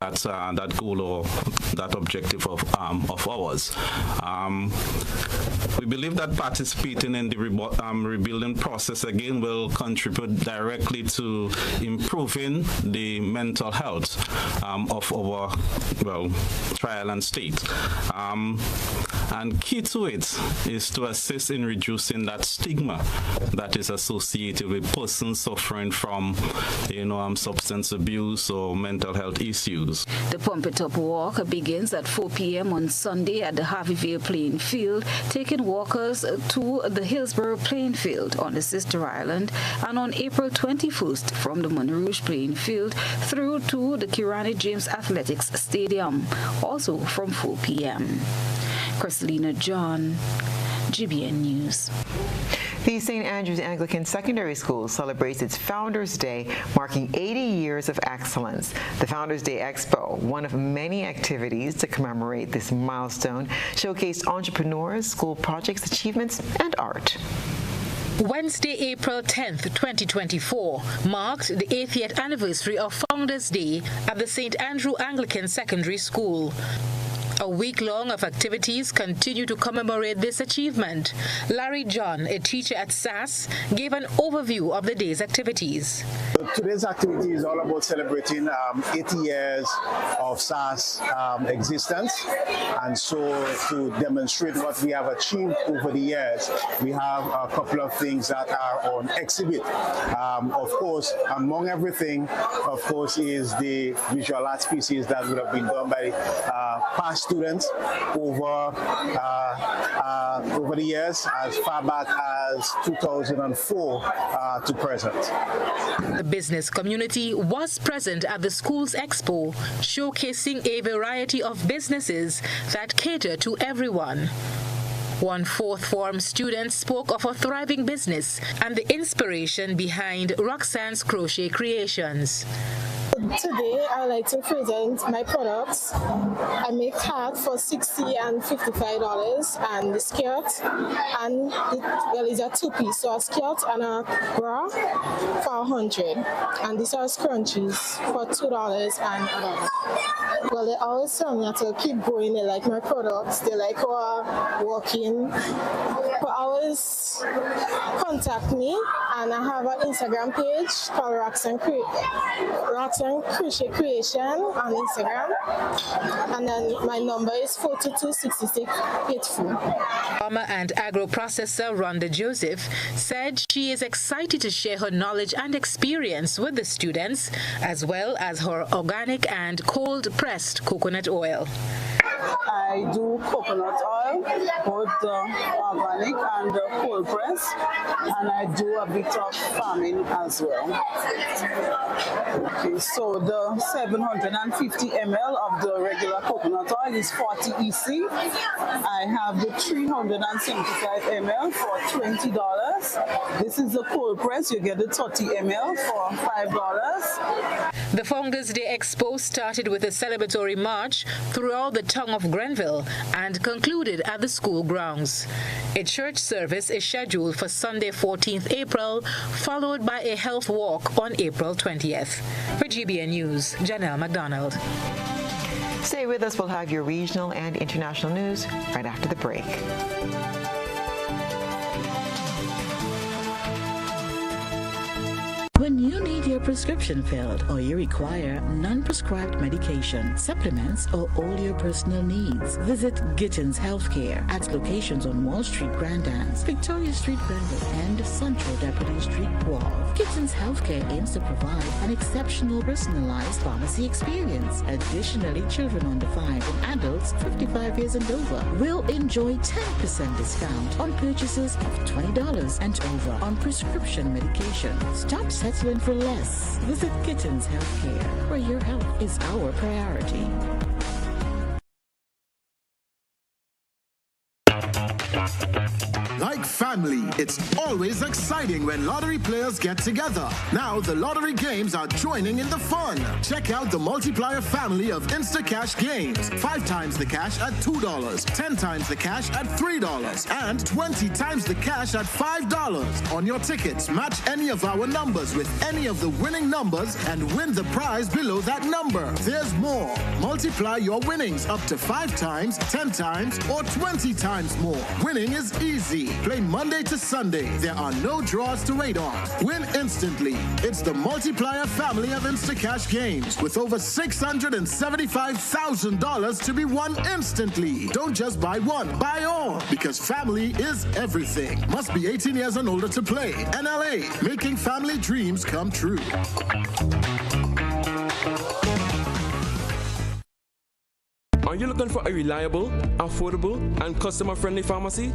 that goal or that objective of ours. We believe that participating in the rebuilding process again will contribute directly to improving the mental health of our trial and state. And key to it is to assist in reducing that stigma that is associated with persons suffering from, substance abuse or mental health issues. The Pump It Up Walk begins at 4 p.m. on Sunday at the Harveyville Playing Field, taking walkers to the Hillsborough Playing Field on the sister island, and on April 21st from the Montrouge Playing Field through to the Kirani James Athletics Stadium, also from 4 p.m. Christelina John, GBN News. The St. Andrews Anglican Secondary School celebrates its Founders Day, marking 80 years of excellence. The Founders Day Expo, one of many activities to commemorate this milestone, showcased entrepreneurs, school projects, achievements, and art. Wednesday, April 10th, 2024, marked the 80th anniversary of Founders Day at the St. Andrew Anglican Secondary School. A week-long of activities continue to commemorate this achievement. Larry John, a teacher at SAS, gave an overview of the day's activities. Today's activity is all about celebrating 80 years of SAS existence. And so to demonstrate what we have achieved over the years, we have a couple of things that are on exhibit. Of course, among everything, of course, is the visual arts pieces that would have been done by past students over the years, as far back as 2004 to present. The business community was present at the school's expo, showcasing a variety of businesses that cater to everyone. One fourth form student spoke of a thriving business and the inspiration behind Roxanne's Crochet Creations. Today, I would like to present my products. I make hats for $60 and $55, and the skirt, and it's a two-piece, so a skirt and a bra for $100, and these are scrunchies for $2 and $1. Well, they always tell me to keep going. They like my products. They like how I'm working. They always contact me, and I have an Instagram page called Rocks and Crochet Creation on Instagram. And then my number is 422-6684. Farmer and agro-processor Rhonda Joseph said she is excited to share her knowledge and experience with the students, as well as her organic and cold-pressed coconut oil. I do coconut oil, both organic and cold press, and I do a bit of farming as well. Okay, so the 750 ml of the regular coconut oil is 40 EC. I have the 375 ml for $20. This is the cold press. You get the 30 ml for $5. The Founders Day Expo started with a celebratory march throughout the tongue of Grenville and concluded at the school grounds. A church service is scheduled for Sunday, 14th April, followed by a health walk on April 20th. For GBN News, Janelle McDonald. Stay with us. We'll have your regional and international news right after the break. When you need your prescription filled or you require non-prescribed medication, supplements, or all your personal needs, visit Gittins Healthcare at locations on Wall Street, Grand Anse, Victoria Street, Granville, and Central Deputy Street, Wall. Gittins Healthcare aims to provide an exceptional personalized pharmacy experience. Additionally, children under 5 and adults 55 years and over will enjoy 10% discount on purchases of $20 and over on prescription medication. Stop settling for less. Visit Gittins Healthcare, where your health is our priority. Like family, it's always exciting when lottery players get together. Now the lottery games are joining in the fun. Check out the multiplier family of Instacash games. 5 times the cash at $2, 10 times the cash at $3, and 20 times the cash at $5. On your tickets, match any of our numbers with any of the winning numbers and win the prize below that number. There's more. Multiply your winnings up to 5 times, 10 times, or 20 times more. Winning is easy. Play Monday to Sunday. There are no draws to wait on. Win instantly. It's the multiplier family of Instacash games with over $675,000 to be won instantly. Don't just buy one, buy all, because family is everything. Must be 18 years and older to play. NLA, making family dreams come true. Are you looking for a reliable, affordable, and customer-friendly pharmacy?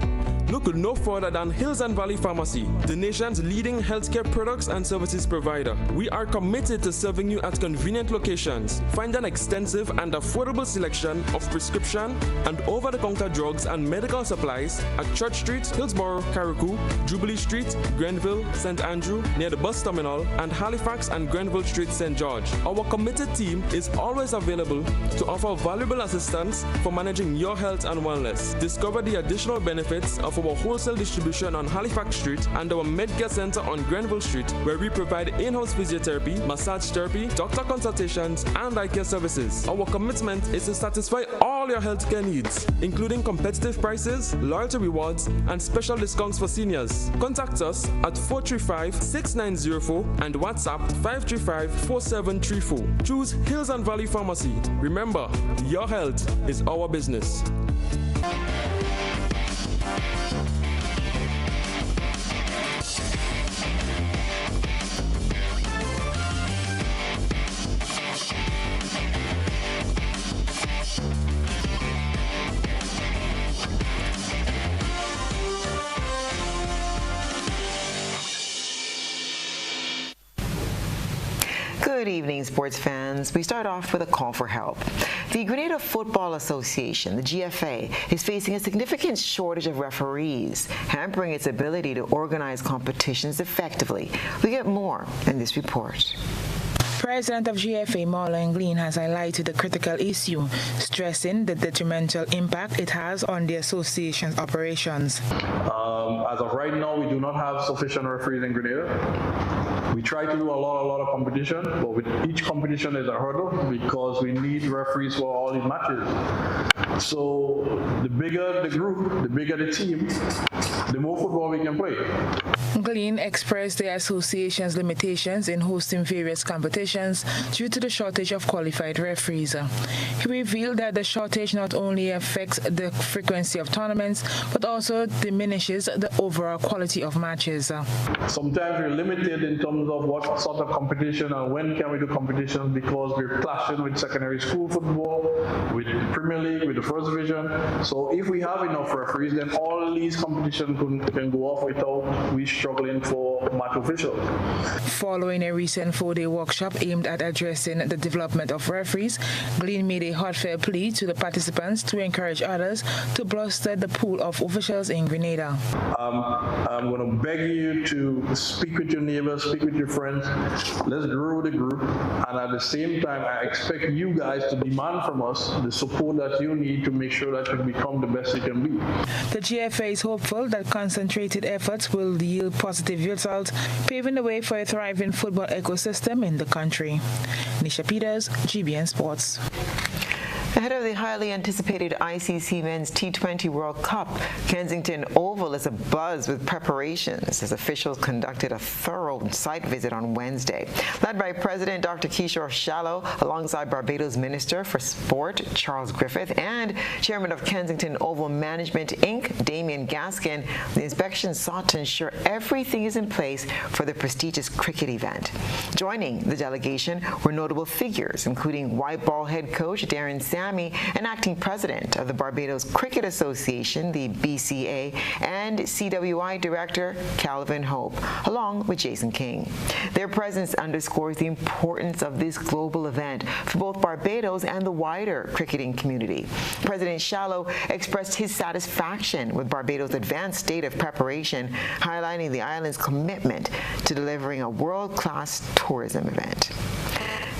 Look no further than Hills and Valley Pharmacy, the nation's leading healthcare products and services provider. We are committed to serving you at convenient locations. Find an extensive and affordable selection of prescription and over-the-counter drugs and medical supplies at Church Street, Hillsborough, Carriacou, Jubilee Street, Grenville, St. Andrew, near the bus terminal, and Halifax and Grenville Street, St. George. Our committed team is always available to offer valuable assistance for managing your health and wellness. Discover the additional benefits of our wholesale distribution on Halifax Street and our Medcare Center on Grenville Street, where we provide in-house physiotherapy, massage therapy, doctor consultations, and eye care services. Our commitment is to satisfy all your healthcare needs, including competitive prices, loyalty rewards, and special discounts for seniors. Contact us at 435-6904 and WhatsApp 535-4734. Choose Hills and Valley Pharmacy. Remember, your health is our business. Good evening, sports fans. We start off with a call for help. The Grenada Football Association, the GFA, is facing a significant shortage of referees, hampering its ability to organize competitions effectively. We get more in this report. President of GFA, Marlon Glean, has highlighted the critical issue, stressing the detrimental impact it has on the association's operations. As of right now, we do not have sufficient referees in Grenada. We try to do a lot of competition, but with each competition is a hurdle because we need referees for all these matches. So the bigger the group, the bigger the team, the more football we can play. Glean expressed the association's limitations in hosting various competitions due to the shortage of qualified referees. He revealed that the shortage not only affects the frequency of tournaments, but also diminishes the overall quality of matches. Sometimes we're limited in terms of what sort of competition and when can we do competitions because we're clashing with secondary school football, with the Premier League, with the First Division. So if we have enough referees, then all these competitions can go off without we struggling for match officials. Following a recent 4-day workshop aimed at addressing the development of referees, Glean made a heartfelt plea to the participants to encourage others to bolster the pool of officials in Grenada. I'm going to beg you to speak with your neighbors, speak with your friends. Let's grow the group, and at the same time, I expect you guys to demand from us the support that you need to make sure that you become the best you can be. The GFA is hopeful that concentrated efforts will yield positive results, paving the way for a thriving football ecosystem in the country. Nisha Peters, GBN Sports. Ahead of the highly anticipated ICC Men's T20 World Cup, Kensington Oval is abuzz with preparations as officials conducted a thorough site visit on Wednesday. Led by President Dr. Kishore Shallow, alongside Barbados Minister for Sport Charles Griffith and Chairman of Kensington Oval Management Inc., Damien Gaskin, the inspection sought to ensure everything is in place for the prestigious cricket event. Joining the delegation were notable figures, including white ball head coach Darren Sammy and acting president of the Barbados Cricket Association, the BCA, and CWI director Calvin Hope, along with Jason King. Their presence underscores the importance of this global event for both Barbados and the wider cricketing community. President Shallow expressed his satisfaction with Barbados' advanced state of preparation, highlighting the island's commitment to delivering a world-class tourism event.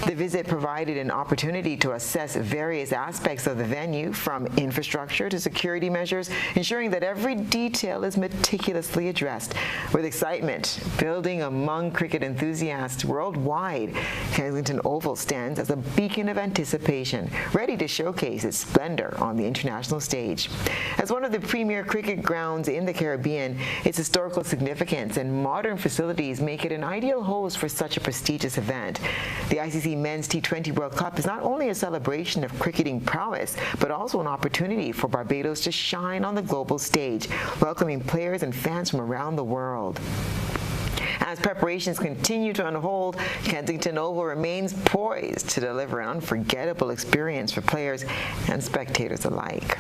The visit provided an opportunity to assess various aspects of the venue, from infrastructure to security measures, ensuring that every detail is meticulously addressed. With excitement building among cricket enthusiasts worldwide, Kensington Oval stands as a beacon of anticipation, ready to showcase its splendor on the international stage. As one of the premier cricket grounds in the Caribbean, its historical significance and modern facilities make it an ideal host for such a prestigious event. The ICC Men's T20 World Cup is not only a celebration of cricketing prowess, but also an opportunity for Barbados to shine on the global stage, welcoming players and fans from around the world. As preparations continue to unfold, Kensington Oval remains poised to deliver an unforgettable experience for players and spectators alike.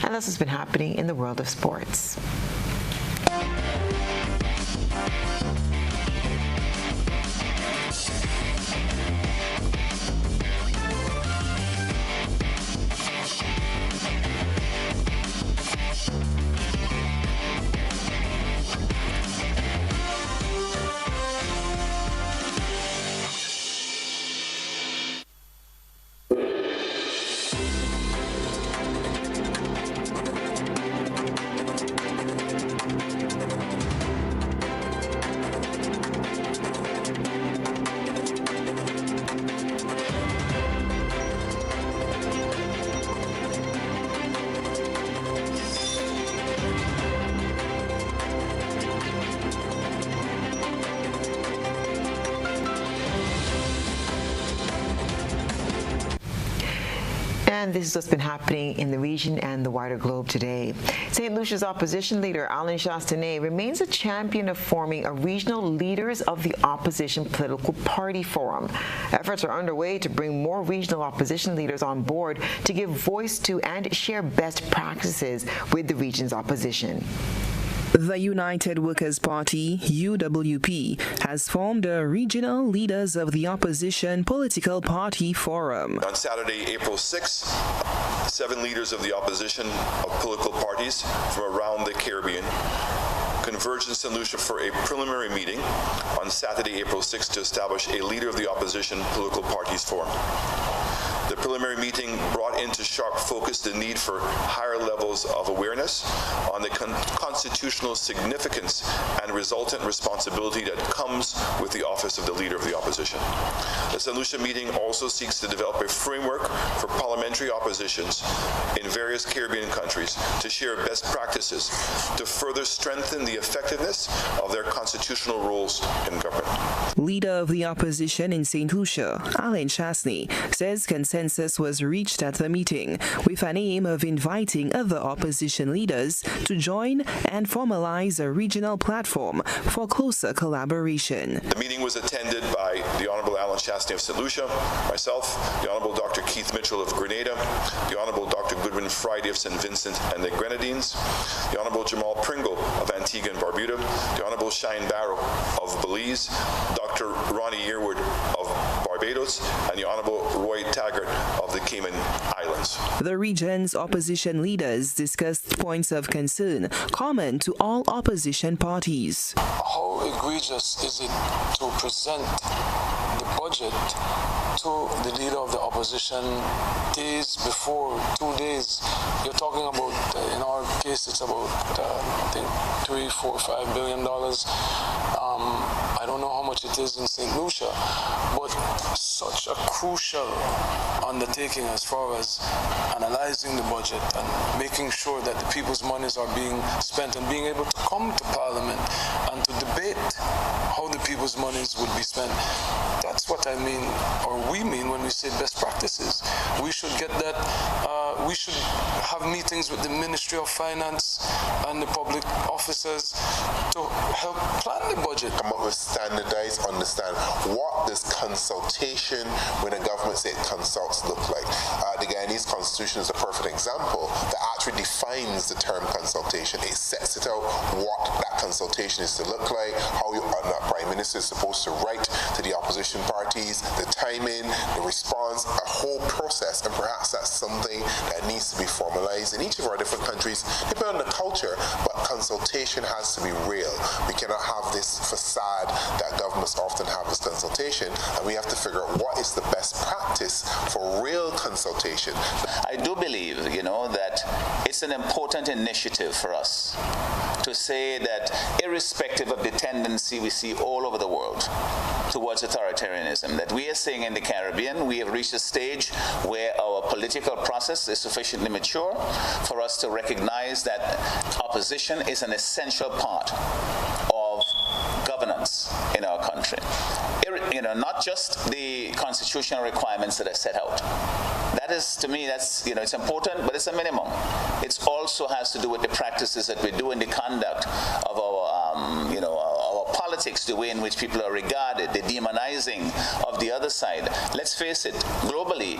And that's what's been happening in the world of sports. And this is what's been happening in the region and the wider globe today. St. Lucia's opposition leader, Alain Chastanet, remains a champion of forming a regional leaders of the opposition political party forum. Efforts are underway to bring more regional opposition leaders on board to give voice to and share best practices with the region's opposition. The United Workers' Party, UWP, has formed a Regional Leaders of the Opposition Political Party Forum. On Saturday, April 6th, 7 leaders of the opposition of political parties from around the Caribbean converged in St. Lucia for a preliminary meeting on Saturday, April 6th to establish a leader of the opposition political parties forum. The preliminary meeting brought into sharp focus the need for higher levels of awareness on the constitutional significance and resultant responsibility that comes with the office of the leader of the opposition. The St. Lucia meeting also seeks to develop a framework for parliamentary oppositions in various Caribbean countries to share best practices to further strengthen the effectiveness of their constitutional roles in government. Leader of the opposition in St. Lucia, Alan Chasney, says consensus was reached at the meeting with an aim of inviting other opposition leaders to join and formalize a regional platform for closer collaboration. The meeting was attended by the Honorable Alan Chasney of St. Lucia, myself, the Honorable Dr. Keith Mitchell of Grenada, the Honorable Dr. Goodwin Friday of St. Vincent and the Grenadines, the Honorable Jamal Pringle of Antigua and Barbuda, the Honorable Shine Barrow of Belize, Dr. Ronnie Yearwood of Barbados, and the Honorable Roy Taggart of the Cayman Islands. The region's opposition leaders discussed points of concern common to all opposition parties. How egregious is it to present the budget to the leader of the opposition days before, 2 days? You're talking about, in our case, it's about, I think, $3, $4, $5 billion. I don't know how much it is in St. Lucia, but such a crucial undertaking as far as analyzing the budget and making sure that the people's monies are being spent and being able to come to Parliament and to debate how the people's monies would be spent. That's what I mean, or we mean, when we say best practices. We should get that, we should have meetings with the Ministry of Finance and the public officers to help plan the budget. Come up with standardized, understand what does consultation when a government says consults look like. The Guyanese Constitution is a perfect example that actually defines the term consultation. It sets it out what that consultation is to look like, how the Prime Minister is supposed to write to the opposition parties, the timing, the response, a whole process, and perhaps that's something that needs to be formalized in each of our different countries, depending on the culture, but consultation has to be real. We cannot have this facade that governments often have as consultation, and we have to figure out what is the best practice for real consultation. I do believe, that it's an important initiative for us to say that irrespective of the tendency we see all over the world towards authoritarianism, that we are seeing in the Caribbean, we have reached a stage where our political process is sufficiently mature for us to recognize that opposition is an essential part of governance in our country. Not just the constitutional requirements that are set out. That is, to me, that's, it's important, but it's a minimum. It also has to do with the practices that we do in the conduct of our, our politics, the way in which people are regarded, the demonizing of the other side. Let's face it, globally,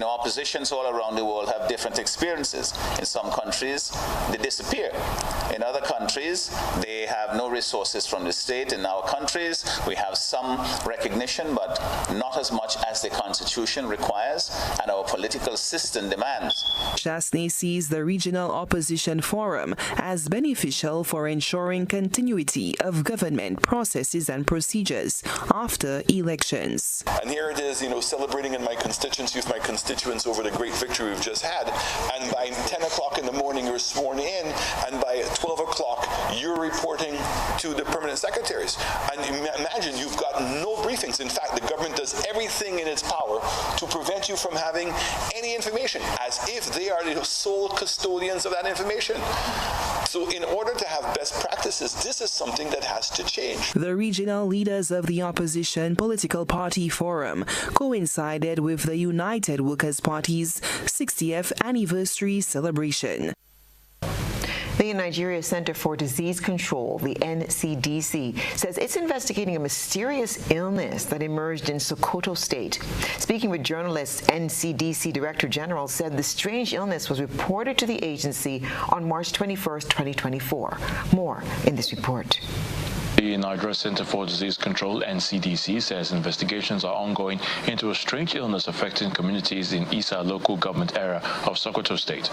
oppositions all around the world have different experiences. In some countries, they disappear. In other countries, they have no resources from the state. In our countries, we have some recognition, but not as much as the Constitution requires and our political system demands. Chasney sees the Regional Opposition Forum as beneficial for ensuring continuity of government processes and procedures after elections. And here it is, celebrating in my constituency with my constituents over the great victory we've just had. And by 10 o'clock in the morning, you're sworn in, and by 12 o'clock, you're reporting to the permanent secretaries. And imagine you've got no briefings. In fact, the government does everything in its power to prevent you from having any information, as if they are the sole custodians of that information. So in order to have best practices, this is something that has to change. The regional leaders of the opposition political party forum coincided with the United Workers' Party's 60th anniversary celebration. The Nigeria Center for Disease Control, the NCDC, says it's investigating a mysterious illness that emerged in Sokoto State. Speaking with journalists, NCDC Director General said the strange illness was reported to the agency on March 21st, 2024. More in this report. The Nigeria Center for Disease Control, NCDC, says investigations are ongoing into a strange illness affecting communities in Isa local government area of Sokoto State.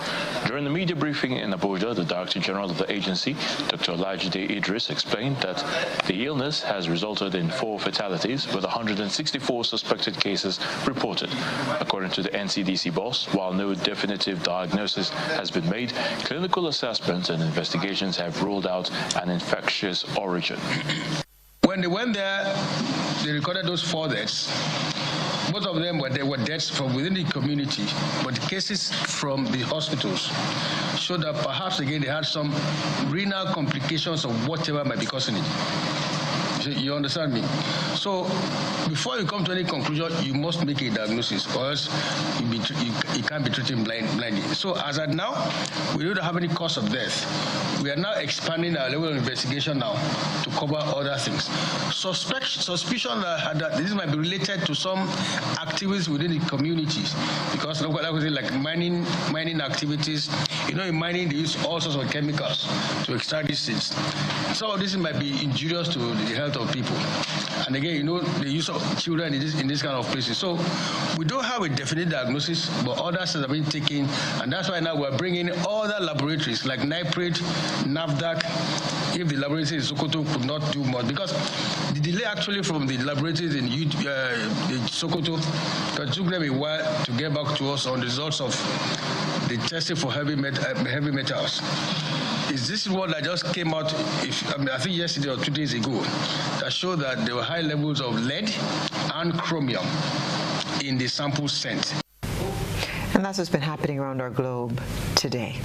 During the media briefing in Abuja, the Director General of the agency, Dr. Olajide Idris, explained that the illness has resulted in 4 fatalities with 164 suspected cases reported. According to the NCDC boss, while no definitive diagnosis has been made, clinical assessments and investigations have ruled out an infectious origin. When they went there, they recorded those 4 deaths. Most of them were deaths from within the community, but the cases from the hospitals showed that perhaps again they had some renal complications of whatever might be causing it. You understand me? So before you come to any conclusion, you must make a diagnosis, or else you can't be treated blindly. So as at now, we don't have any cause of death. We are now expanding our level of investigation now to cover other things. Suspicion that this might be related to some activities within the communities, because like mining activities. You know, in mining they use all sorts of chemicals to extract these things. Some of this might be injurious to the health of people. And again, you know, the use of children in this kind of places. So we don't have a definite diagnosis, but others have been taken, and that's why now we're bringing other laboratories like NIPRID, NAFDAC, if the laboratories in Sokoto could not do much, because the delay actually from the laboratories in Sokoto, it took them a while to get back to us on the results of the testing for heavy metals. Is this one that just came out, I think yesterday or 2 days ago, that showed that there were high levels of lead and chromium in the sample sent. And that's what's been happening around our globe today.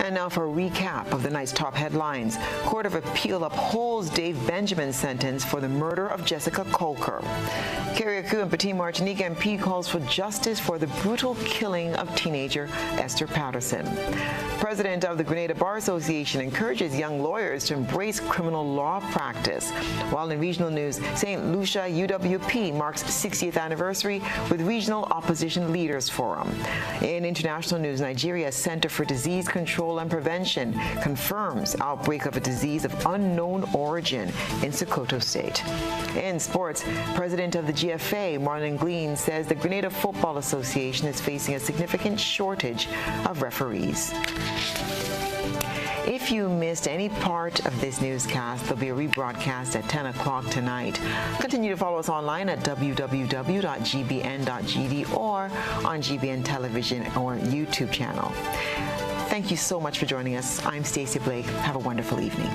And now for a recap of the night's top headlines. Court of Appeal upholds Dave Benjamin's sentence for the murder of Jessica Colker. Kiriakou and Petit Martinique MP calls for justice for the brutal killing of teenager Esther Patterson. President of the Grenada Bar Association encourages young lawyers to embrace criminal law practice. While in regional news, St. Lucia UWP marks 60th anniversary with Regional Opposition Leaders Forum. In international news, Nigeria's Center for Disease Control and Prevention confirms outbreak of a disease of unknown origin in Sokoto State. In sports, President of the GFA, Marlon Glean, says the Grenada Football Association is facing a significant shortage of referees. If you missed any part of this newscast, there'll be a rebroadcast at 10 o'clock tonight. Continue to follow us online at www.gbn.gd or on GBN Television or YouTube channel. Thank you so much for joining us. I'm Stasia Blake. Have a wonderful evening.